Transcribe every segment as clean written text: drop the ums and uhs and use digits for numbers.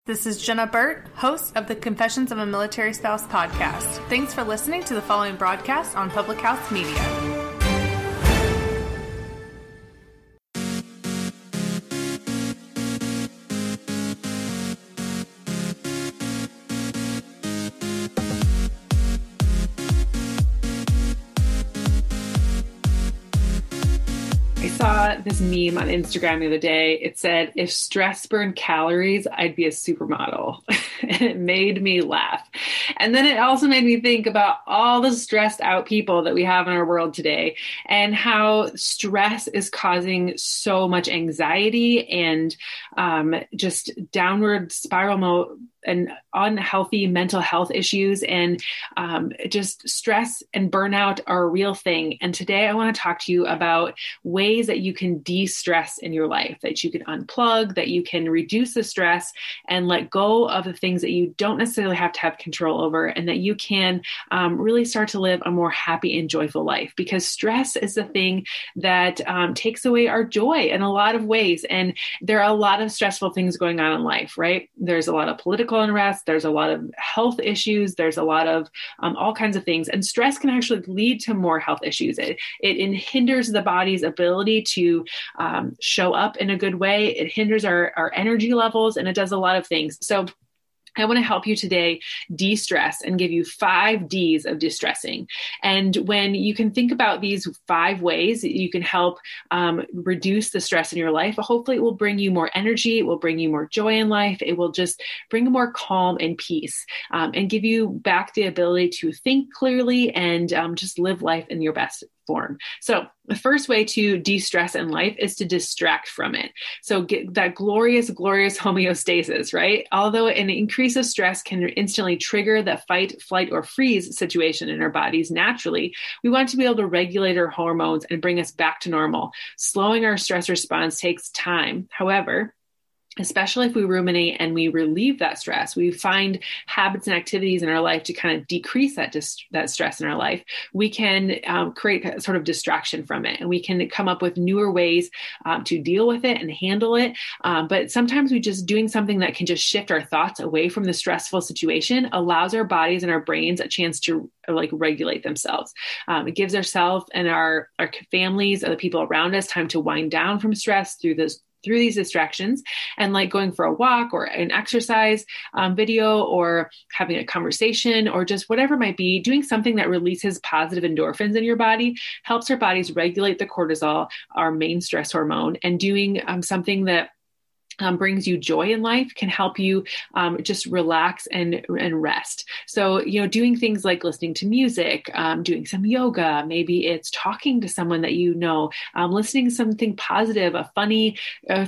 This is Jenna Burt, host of the Confessions of a Military Spouse podcast. Thanks for listening to the following broadcast on Public House Media. Saw this meme on Instagram the other day. It said, if stress burned calories, I'd be a supermodel. And it made me laugh. And then it also made me think about all the stressed out people that we have in our world today and how stress is causing so much anxiety and just downward spiral and unhealthy mental health issues, and just stress and burnout are a real thing. And today I want to talk to you about ways that you can de-stress in your life, that you can unplug, that you can reduce the stress and let go of the things that you don't necessarily have to have control over, and that you can really start to live a more happy and joyful life, because stress is the thing that takes away our joy in a lot of ways. And there are a lot of stressful things going on in life, right? There's a lot of political unrest. There's a lot of health issues. There's a lot of all kinds of things. And stress can actually lead to more health issues. It hinders the body's ability to show up in a good way. It hinders our energy levels, and it does a lot of things. So I want to help you today de-stress and give you 5 Ds of distressing. And when you can think about these 5 ways that you can help reduce the stress in your life, hopefully it will bring you more energy. It will bring you more joy in life. It will just bring more calm and peace and give you back the ability to think clearly and just live life in your best form. So the first way to de-stress in life is to distract from it. So get that glorious homeostasis, right? Although an increase of stress can instantly trigger the fight, flight, or freeze situation in our bodies naturally, we want to be able to regulate our hormones and bring us back to normal. Slowing our stress response takes time. However, especially if we ruminate and we relieve that stress, we find habits and activities in our life to kind of decrease that stress in our life, we can create a sort of distraction from it. And we can come up with newer ways to deal with it and handle it. But sometimes we just doing something that can just shift our thoughts away from the stressful situation allows our bodies and our brains a chance to regulate themselves. It gives ourselves and our families or the people around us time to wind down from stress through these distractions, and like going for a walk or an exercise video or having a conversation or just whatever it might be, doing something that releases positive endorphins in your body helps our bodies regulate the cortisol, our main stress hormone, and doing something that brings you joy in life can help you just relax and rest. So, doing things like listening to music, doing some yoga, maybe it's talking to someone that you know, listening to something positive, a funny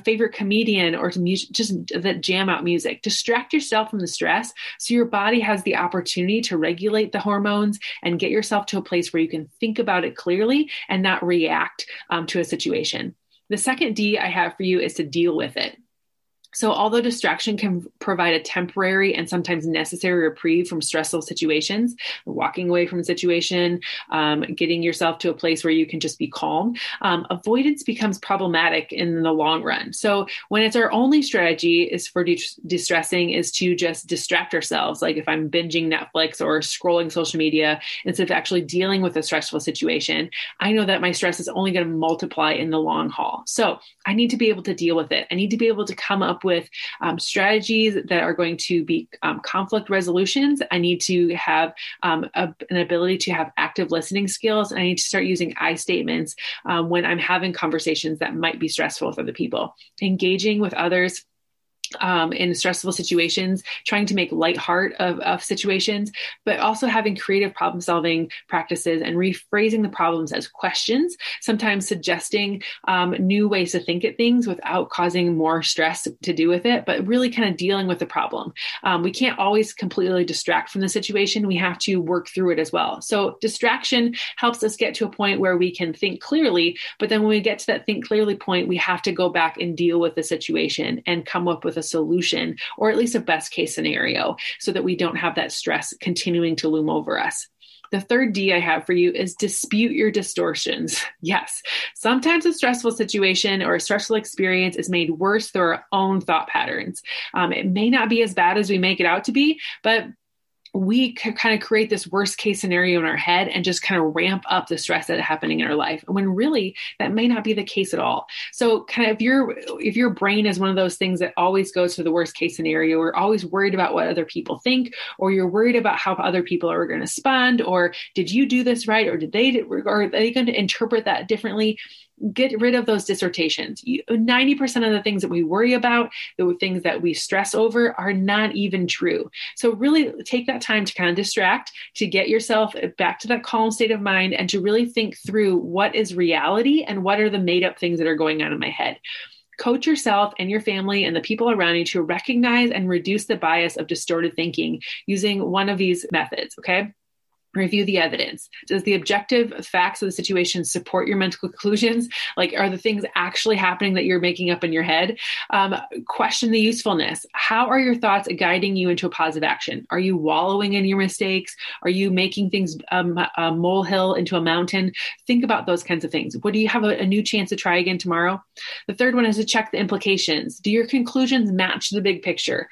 favorite comedian, or to just that jam out music. Distract yourself from the stress so your body has the opportunity to regulate the hormones and get yourself to a place where you can think about it clearly and not react to a situation. The second D I have for you is to deal with it. So although distraction can provide a temporary and sometimes necessary reprieve from stressful situations, walking away from a situation, getting yourself to a place where you can just be calm, avoidance becomes problematic in the long run. So when it's our only strategy is for distressing is to just distract ourselves. Like if I'm binging Netflix or scrolling social media, instead of actually dealing with a stressful situation, I know that my stress is only going to multiply in the long haul. So I need to be able to deal with it. I need to be able to come up with strategies that are going to be conflict resolutions. I need to have an ability to have active listening skills. And I need to start using I statements when I'm having conversations that might be stressful with other people. Engaging with others in stressful situations, trying to make light heart of situations, but also having creative problem solving practices and rephrasing the problems as questions, sometimes suggesting new ways to think at things without causing more stress to do with it, but really kind of dealing with the problem. We can't always completely distract from the situation. We have to work through it as well. So distraction helps us get to a point where we can think clearly, but then when we get to that think clearly point, we have to go back and deal with the situation and come up with a solution, or at least a best case scenario, so that we don't have that stress continuing to loom over us. The third D I have for you is dispute your distortions. Yes, sometimes a stressful situation or a stressful experience is made worse through our own thought patterns. It may not be as bad as we make it out to be, but we can kind of create this worst case scenario in our head and just kind of ramp up the stress that's happening in our life, when really that may not be the case at all. So kind of if your brain is one of those things that always goes to the worst case scenario, or always worried about what other people think, or you're worried about how other people are going to respond, or did you do this right, or are they going to interpret that differently? Get rid of those dissertations. 90% of the things that we worry about, the things that we stress over, are not even true. So really take that time to kind of distract, to get yourself back to that calm state of mind, and to really think through what is reality and what are the made up things that are going on in my head. Coach yourself and your family and the people around you to recognize and reduce the bias of distorted thinking using one of these methods, okay? Review the evidence. Does the objective facts of the situation support your mental conclusions? Like, are the things actually happening that you're making up in your head? Question the usefulness. How are your thoughts guiding you into a positive action? Are you wallowing in your mistakes? Are you making things a molehill into a mountain? Think about those kinds of things. What do you have a new chance to try again tomorrow? The third one is to check the implications. Do your conclusions match the big picture?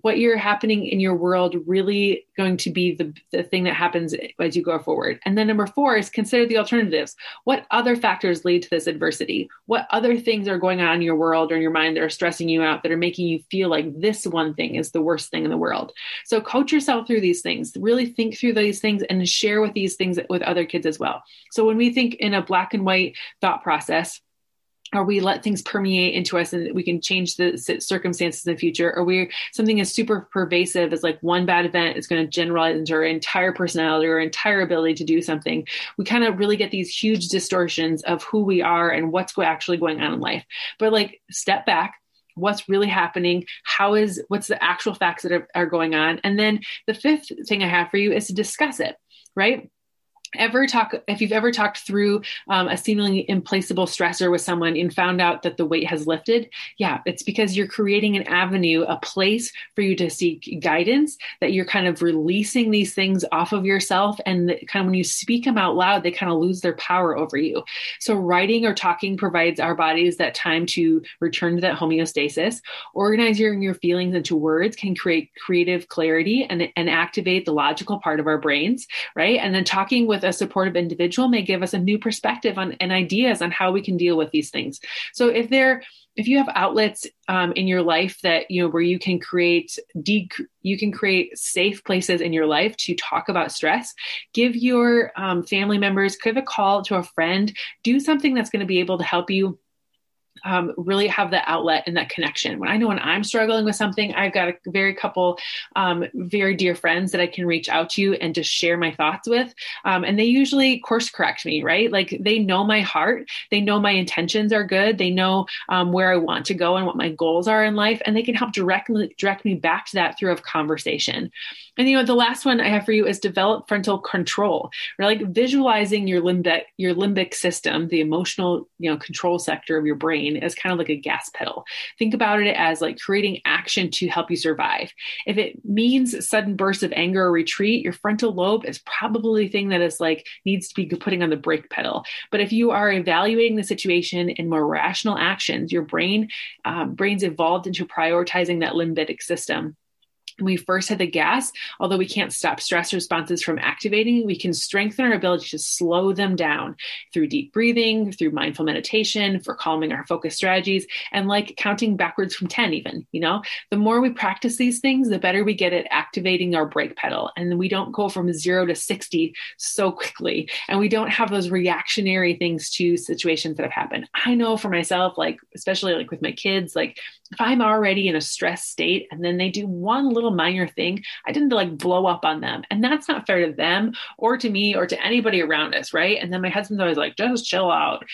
What you're happening in your world really going to be the thing that happens as you go forward? And then number 4 is consider the alternatives. What other factors lead to this adversity? What other things are going on in your world or in your mind that are stressing you out, that are making you feel like this one thing is the worst thing in the world? So coach yourself through these things, really think through these things, and share with these things with other kids as well. So when we think in a black and white thought process, or we let things permeate into us and we can change the circumstances in the future, or something is super pervasive, as like one bad event is going to generalize into our entire personality or entire ability to do something. We kind of really get these huge distortions of who we are and what's actually going on in life. But like, step back. What's really happening? What's the actual facts that are going on? And then the 5th thing I have for you is to discuss it, right? If you've ever talked through a seemingly implacable stressor with someone and found out that the weight has lifted, yeah, it's because you're creating an avenue, a place for you to seek guidance, that you're kind of releasing these things off of yourself. And kind of when you speak them out loud, they kind of lose their power over you. So writing or talking provides our bodies that time to return to that homeostasis. Organizing your feelings into words can create creative clarity and activate the logical part of our brains, right? And then talking with a supportive individual may give us a new perspective and ideas on how we can deal with these things. So if you have outlets in your life that, where you can create safe places in your life to talk about stress, give your family members, give a call to a friend, do something that's going to be able to help you really have that outlet and that connection. When I'm struggling with something, I've got a couple very dear friends that I can reach out to and just share my thoughts with. And they usually course correct me, right? Like, they know my heart. They know my intentions are good. They know where I want to go and what my goals are in life. And they can help direct me back to that through a conversation. And, the last one I have for you is develop frontal control. Or like visualizing your limbic system, the emotional, control sector of your brain, as kind of like a gas pedal. Think about it as like creating action to help you survive. If it means sudden bursts of anger or retreat, your frontal lobe is probably the thing that is like needs to be putting on the brake pedal. But if you are evaluating the situation in more rational actions, your brain's evolved into prioritizing that limbic system. We first hit the gas, although we can't stop stress responses from activating, we can strengthen our ability to slow them down through deep breathing, through mindful meditation, for calming our focus strategies, and like counting backwards from 10 even, the more we practice these things, the better we get at activating our brake pedal. And we don't go from 0 to 60 so quickly. And we don't have those reactionary things to situations that have happened. I know for myself, like, especially like with my kids, like if I'm already in a stress state and then they do one little minor thing, I tend to like blow up on them. And that's not fair to them or to me or to anybody around us, right? And then my husband's always like, just chill out,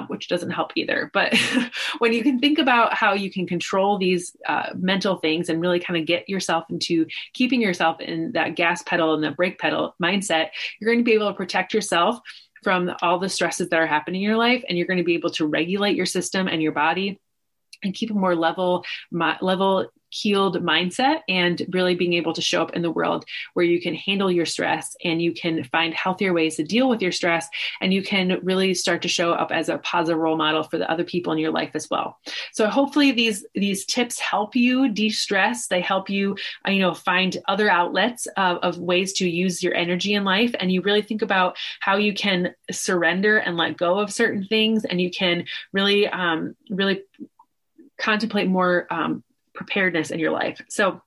which doesn't help either. But when you can think about how you can control these mental things and really kind of get yourself into keeping yourself in that gas pedal and the brake pedal mindset, you're going to be able to protect yourself from all the stresses that are happening in your life. And you're going to be able to regulate your system and your body and keep a more level healed mindset and really being able to show up in the world where you can handle your stress and you can find healthier ways to deal with your stress, and you can really start to show up as a positive role model for the other people in your life as well. So hopefully these tips help you de-stress. They help you, find other outlets of ways to use your energy in life, and you really think about how you can surrender and let go of certain things, and you can really contemplate more preparedness in your life. So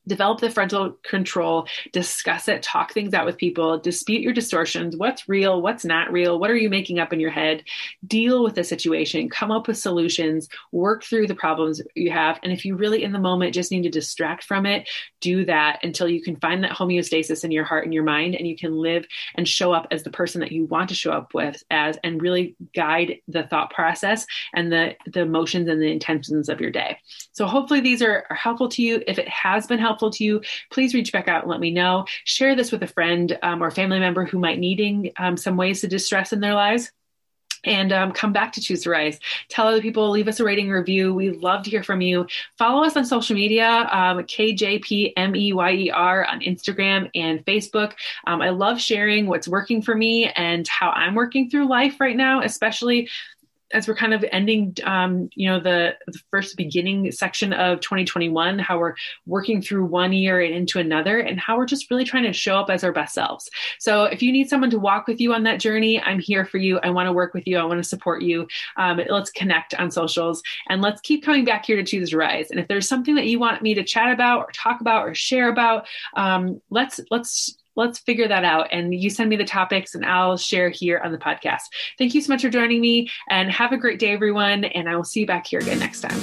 develop the frontal control, discuss it, talk things out with people, dispute your distortions. What's real? What's not real? What are you making up in your head? Deal with the situation, come up with solutions, work through the problems you have. And if you really in the moment just need to distract from it, do that until you can find that homeostasis in your heart and your mind, and you can live and show up as the person that you want to show up with as, and really guide the thought process and the emotions and the intentions of your day. So hopefully these are helpful to you. If it has been helpful to you, please reach back out and let me know. Share this with a friend or family member who might needing some ways to distress in their lives. And come back to Choose to Rise. Tell other people, leave us a rating review. We love to hear from you. Follow us on social media, kjpmeyer on Instagram and Facebook. I love sharing what's working for me and how I'm working through life right now, especially as we're kind of ending, the first beginning section of 2021, how we're working through one year and into another, and how we're just really trying to show up as our best selves. So if you need someone to walk with you on that journey, I'm here for you. I want to work with you. I want to support you. Let's connect on socials, and let's keep coming back here to Choose to Rise. And if there's something that you want me to chat about or talk about or share about, let's figure that out. And you send me the topics and I'll share here on the podcast. Thank you so much for joining me, and have a great day, everyone. And I will see you back here again next time.